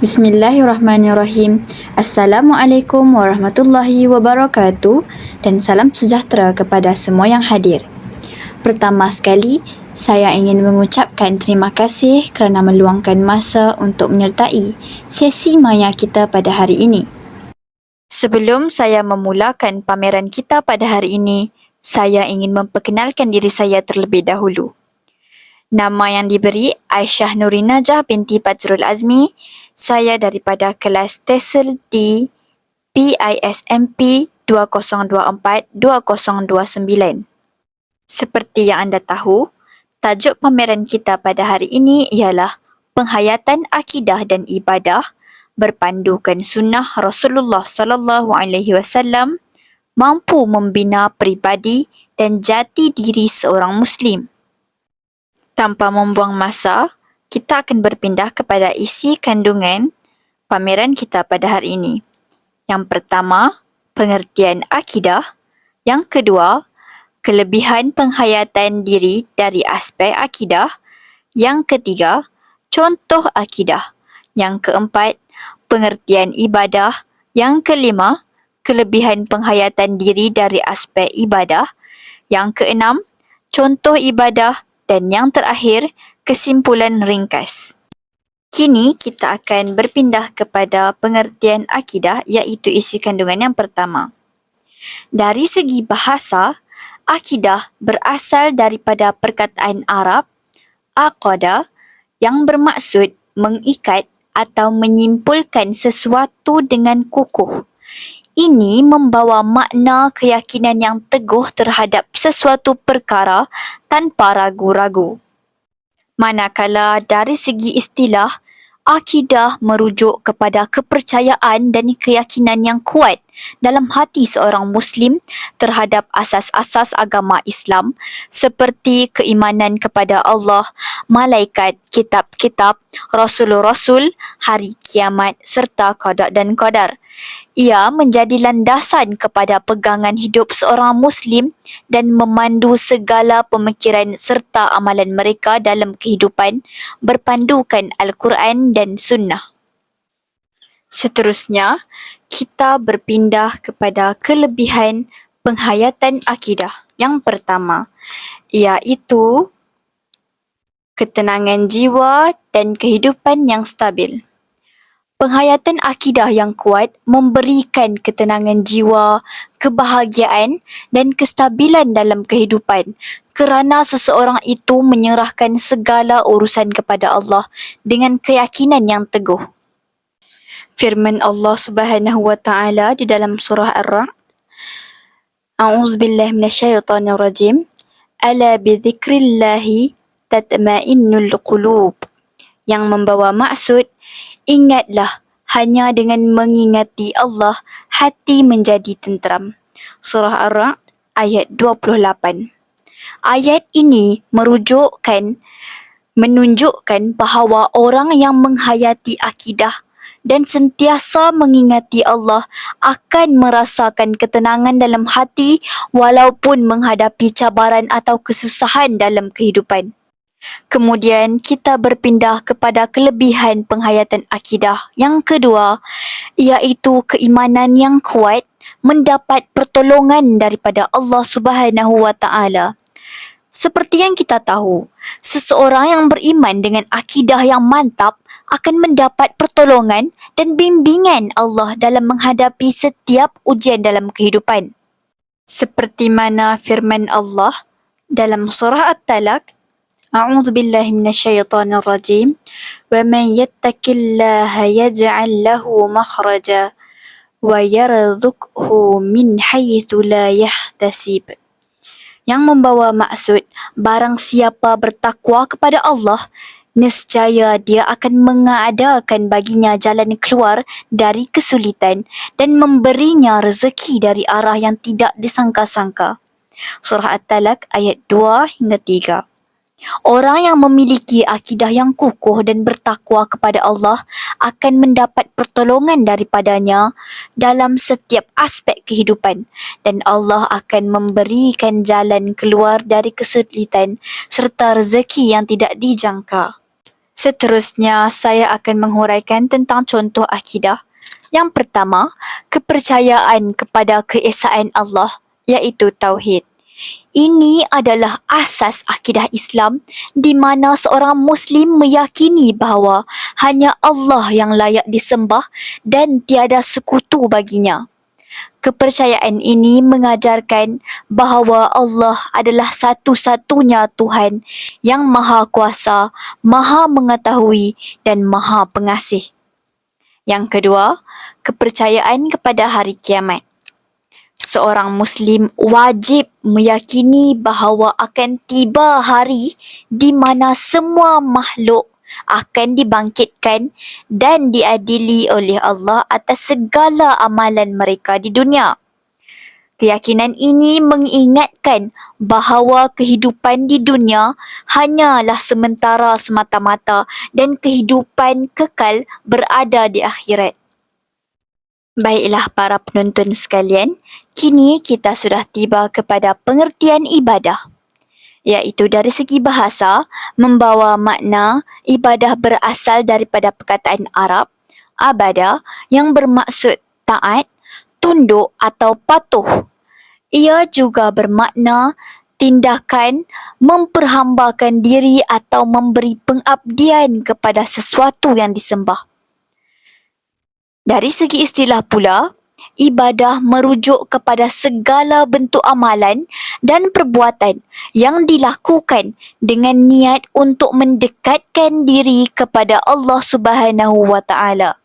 Bismillahirrahmanirrahim. Assalamualaikum warahmatullahi wabarakatuh dan salam sejahtera kepada semua yang hadir. Pertama sekali, saya ingin mengucapkan terima kasih kerana meluangkan masa untuk menyertai sesi maya kita pada hari ini. Sebelum saya memulakan pameran kita pada hari ini, saya ingin memperkenalkan diri saya terlebih dahulu. Nama yang diberi Aisyah Nurin Najah binti Fajrul Azmi. Saya daripada kelas TESL D PISMP 2024-2029. Seperti yang anda tahu, tajuk pameran kita pada hari ini ialah Penghayatan Akidah dan Ibadah berpandukan sunnah Rasulullah sallallahu alaihi wasallam mampu membina peribadi dan jati diri seorang Muslim. Tanpa membuang masa, kita akan berpindah kepada isi kandungan pameran kita pada hari ini. Yang pertama, pengertian akidah. Yang kedua, kelebihan penghayatan diri dari aspek akidah. Yang ketiga, contoh akidah. Yang keempat, pengertian ibadah. Yang kelima, kelebihan penghayatan diri dari aspek ibadah. Yang keenam, contoh ibadah. Dan yang terakhir, kesimpulan ringkas. Kini kita akan berpindah kepada pengertian akidah iaitu isi kandungan yang pertama. Dari segi bahasa, akidah berasal daripada perkataan Arab aqada yang bermaksud mengikat atau menyimpulkan sesuatu dengan kukuh. Ini membawa makna keyakinan yang teguh terhadap sesuatu perkara tanpa ragu-ragu. Manakala dari segi istilah, akidah merujuk kepada kepercayaan dan keyakinan yang kuat dalam hati seorang Muslim terhadap asas-asas agama Islam seperti keimanan kepada Allah, malaikat, kitab-kitab, rasul-rasul, hari kiamat serta qada dan qadar. Ia menjadi landasan kepada pegangan hidup seorang Muslim dan memandu segala pemikiran serta amalan mereka dalam kehidupan berpandukan Al-Quran dan Sunnah. Seterusnya, kita berpindah kepada kelebihan penghayatan akidah. Yang pertama, iaitu ketenangan jiwa dan kehidupan yang stabil. Penghayatan akidah yang kuat memberikan ketenangan jiwa, kebahagiaan dan kestabilan dalam kehidupan kerana seseorang itu menyerahkan segala urusan kepada Allah dengan keyakinan yang teguh. Firman Allah Subhanahu wa taala di dalam surah Ar-Ra'd, A'udzubillahi minasyaitonirrajim. Ala bidzikrillahi tatma'innul qulub. Yang membawa maksud, ingatlah, hanya dengan mengingati Allah, hati menjadi tenteram. Surah Ar-Ra'd ayat 28. Ayat ini menunjukkan bahawa orang yang menghayati akidah dan sentiasa mengingati Allah akan merasakan ketenangan dalam hati walaupun menghadapi cabaran atau kesusahan dalam kehidupan. Kemudian kita berpindah kepada kelebihan penghayatan akidah. Yang kedua, iaitu keimanan yang kuat mendapat pertolongan daripada Allah Subhanahu wa taala. Seperti yang kita tahu, seseorang yang beriman dengan akidah yang mantap akan mendapat pertolongan dan bimbingan Allah dalam menghadapi setiap ujian dalam kehidupan. Seperti mana firman Allah dalam surah At-Talaq, A'udzu billahi minasyaitonir rajim. Wa man yattaqillaha yaj'al lahu makhraja wa yarzuqhu min haitsu la yahtasib. Yang membawa maksud, barang siapa bertakwa kepada Allah, nescaya dia akan mengadakan baginya jalan keluar dari kesulitan dan memberinya rezeki dari arah yang tidak disangka-sangka. Surah At-Talaq ayat 2 hingga 3. Orang yang memiliki akidah yang kukuh dan bertakwa kepada Allah akan mendapat pertolongan daripadanya dalam setiap aspek kehidupan dan Allah akan memberikan jalan keluar dari kesulitan serta rezeki yang tidak dijangka. Seterusnya, saya akan menghuraikan tentang contoh akidah. Yang pertama, kepercayaan kepada keesaan Allah, iaitu Tauhid. Ini adalah asas akidah Islam di mana seorang Muslim meyakini bahawa hanya Allah yang layak disembah dan tiada sekutu baginya. Kepercayaan ini mengajarkan bahawa Allah adalah satu-satunya Tuhan yang Maha Kuasa, Maha Mengetahui dan Maha Pengasih. Yang kedua, kepercayaan kepada hari kiamat. Seorang Muslim wajib meyakini bahawa akan tiba hari di mana semua makhluk akan dibangkitkan dan diadili oleh Allah atas segala amalan mereka di dunia. Keyakinan ini mengingatkan bahawa kehidupan di dunia hanyalah sementara semata-mata dan kehidupan kekal berada di akhirat. Baiklah para penonton sekalian, kini kita sudah tiba kepada pengertian ibadah. Iaitu dari segi bahasa, membawa makna ibadah berasal daripada perkataan Arab, abada, yang bermaksud taat, tunduk atau patuh. Ia juga bermakna tindakan memperhambakan diri atau memberi pengabdian kepada sesuatu yang disembah. Dari segi istilah pula, ibadah merujuk kepada segala bentuk amalan dan perbuatan yang dilakukan dengan niat untuk mendekatkan diri kepada Allah Subhanahu wa Ta'ala.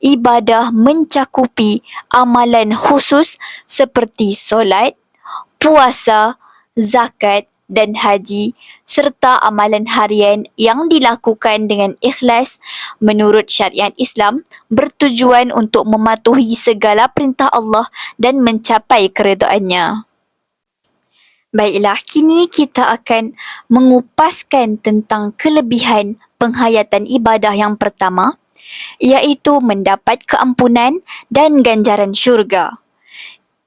Ibadah mencakupi amalan khusus seperti solat, puasa, zakat dan haji serta amalan harian yang dilakukan dengan ikhlas menurut syariat Islam bertujuan untuk mematuhi segala perintah Allah dan mencapai keredaannya. Baiklah, kini kita akan mengupaskan tentang kelebihan penghayatan ibadah yang pertama, iaitu mendapat keampunan dan ganjaran syurga.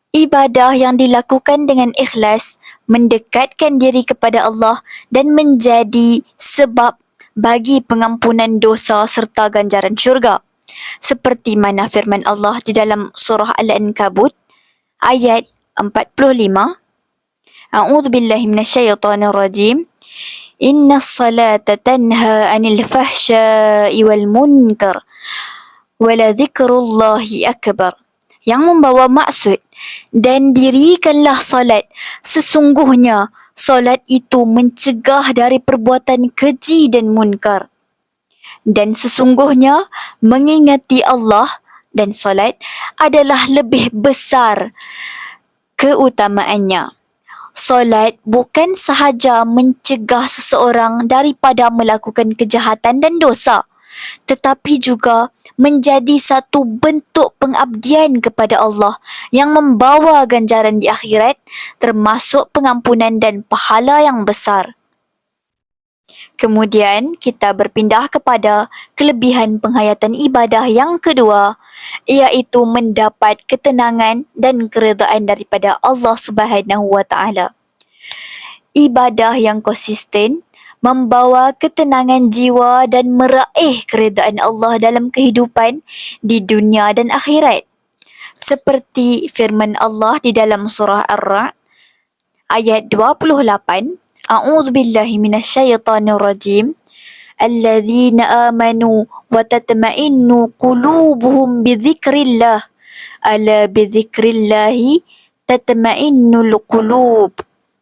Ibadah yang dilakukan dengan ikhlas mendekatkan diri kepada Allah dan menjadi sebab bagi pengampunan dosa serta ganjaran syurga. Seperti mana firman Allah di dalam surah Al-Ankabut ayat 45. A'udzu billahi minasyaitonir rajim. Innas salata tanha 'anil fahsya'i wal munkar wa la dzikrullahi akbar. Yang membawa maksud, dan dirikanlah solat. Sesungguhnya solat itu mencegah dari perbuatan keji dan munkar. Dan sesungguhnya mengingati Allah dan solat adalah lebih besar keutamaannya. Solat bukan sahaja mencegah seseorang daripada melakukan kejahatan dan dosa, tetapi juga menjadi satu bentuk pengabdian kepada Allah yang membawa ganjaran di akhirat, termasuk pengampunan dan pahala yang besar. Kemudian kita berpindah kepada kelebihan penghayatan ibadah yang kedua, iaitu mendapat ketenangan dan keredaan daripada Allah Subhanahu wa Ta'ala. Ibadah yang konsisten membawa ketenangan jiwa dan meraih keredaan Allah dalam kehidupan di dunia dan akhirat. Seperti firman Allah di dalam surah Ar-Ra'd ayat 28, A'udzu billahi minasyaitonir rajim. Alladzina amanu wa tatma'innu qulubuhum bidzikrillah. Ala bidzikrillahi tatma'innul qulub.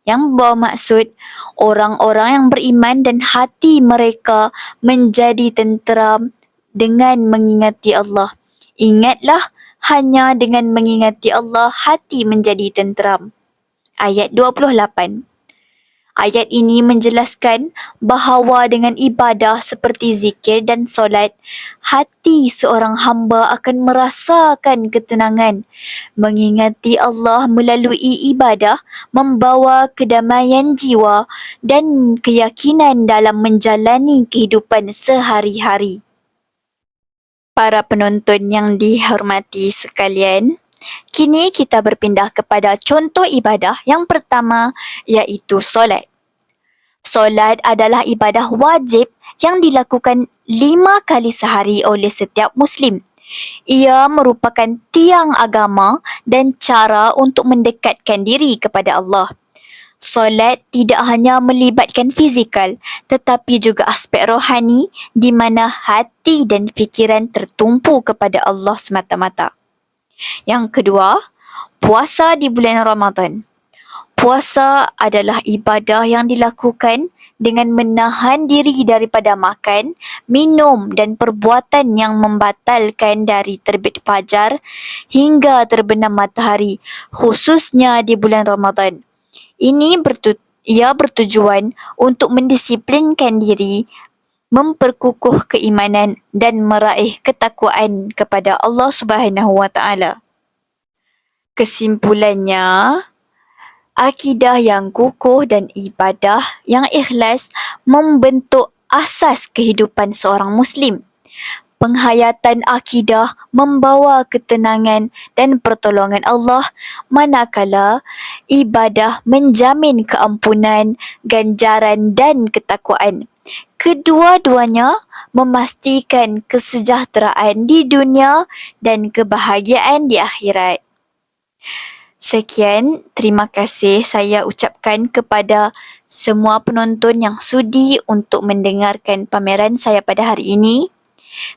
Yang membawa maksud orang-orang yang beriman dan hati mereka menjadi tenteram dengan mengingati Allah. Ingatlah, hanya dengan mengingati Allah hati menjadi tenteram. Ayat 28. Ayat ini menjelaskan bahawa dengan ibadah seperti zikir dan solat, hati seorang hamba akan merasakan ketenangan. Mengingati Allah melalui ibadah membawa kedamaian jiwa dan keyakinan dalam menjalani kehidupan sehari-hari. Para penonton yang dihormati sekalian, kini kita berpindah kepada contoh ibadah yang pertama, iaitu solat. Solat adalah ibadah wajib yang dilakukan 5 kali sehari oleh setiap Muslim. Ia merupakan tiang agama dan cara untuk mendekatkan diri kepada Allah. Solat tidak hanya melibatkan fizikal tetapi juga aspek rohani di mana hati dan fikiran tertumpu kepada Allah semata-mata. Yang kedua, puasa di bulan Ramadan. Puasa adalah ibadah yang dilakukan dengan menahan diri daripada makan, minum dan perbuatan yang membatalkan dari terbit fajar hingga terbenam matahari, khususnya di bulan Ramadan. Ia bertujuan untuk mendisiplinkan diri, memperkukuh keimanan dan meraih ketakwaan kepada Allah Subhanahu Wa Taala. Kesimpulannya, akidah yang kukuh dan ibadah yang ikhlas membentuk asas kehidupan seorang Muslim. Penghayatan akidah membawa ketenangan dan pertolongan Allah, manakala ibadah menjamin keampunan, ganjaran dan ketakwaan. Kedua-duanya memastikan kesejahteraan di dunia dan kebahagiaan di akhirat. Sekian, terima kasih saya ucapkan kepada semua penonton yang sudi untuk mendengarkan pameran saya pada hari ini.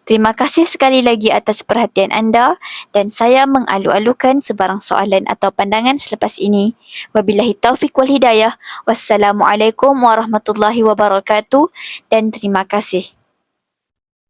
Terima kasih sekali lagi atas perhatian anda dan saya mengalu-alukan sebarang soalan atau pandangan selepas ini. Wabillahi taufiq wal hidayah. Wassalamualaikum warahmatullahi wabarakatuh dan terima kasih.